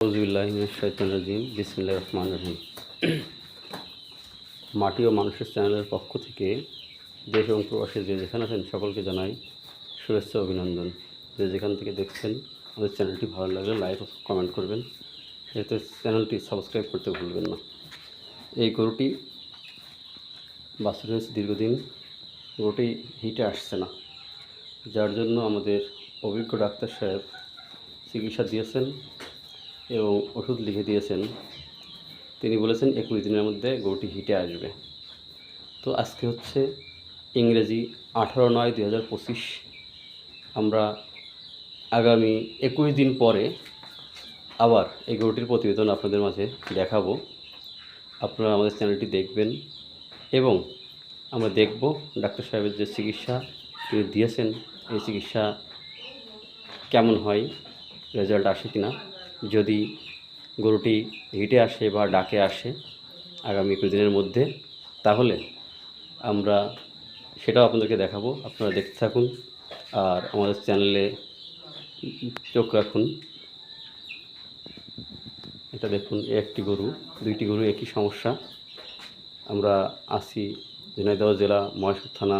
বিসমিল্লাহির রহমানির রহিম। মাটি ও মানুষের চ্যানেলের পক্ষ থেকে দেশ এবং প্রবাসী যে যেখানে আছেন সকলকে জানাই শুভেচ্ছা অভিনন্দন। যে যেখান থেকে দেখছেন আমাদের চ্যানেলটি ভালো লাগলে লাইক ও কমেন্ট করবেন, সেহেতু চ্যানেলটি সাবস্ক্রাইব করতে ভুলবেন না। এই গরুটি বাছুর হয়েছে দীর্ঘদিন, গরুটি হিটে আসছে না, যার জন্য আমাদের অভিজ্ঞ ডাক্তার সাহেব চিকিৎসা দিয়েছেন এবং ওষুধ লিখে দিয়েছেন। তিনি বলেছেন 21 দিনের মধ্যে গরুটি হিটে আসবে। তো আজকে হচ্ছে ইংরেজি 18/9/2025। আমরা আগামী 21 দিন পরে আবার এই গরুটির প্রতিবেদন আপনাদের মাঝে দেখাবো। আপনারা আমাদের চ্যানেলটি দেখবেন এবং আমরা দেখব ডাক্তার সাহেবের যে চিকিৎসা তিনি দিয়েছেন, এই চিকিৎসা কেমন হয়, রেজাল্ট আসে কিনা। যদি গরুটি হিটে আসে বা ডাকে আসে আগামী 21 দিনের মধ্যে, তাহলে আমরা সেটাও আপনাদেরকে দেখাবো। আপনারা দেখতে থাকুন আর আমাদের চ্যানেলে চোখ রাখুন। এটা দেখুন, একটি গরু, দুইটি গরু একই সমস্যা। আমরা আছি ঝিনাইদহ জেলা মহেশপুর থানা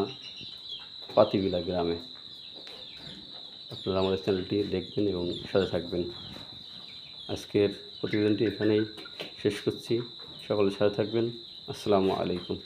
পাতিবিলা গ্রামে। আপনারা আমাদের চ্যানেলটি দেখবেন এবং সাথে থাকবেন। আজকের প্রতিবেদনটি এখানেই শেষ করছি। সকলের সাথে থাকবেন। আসসালামু আলাইকুম।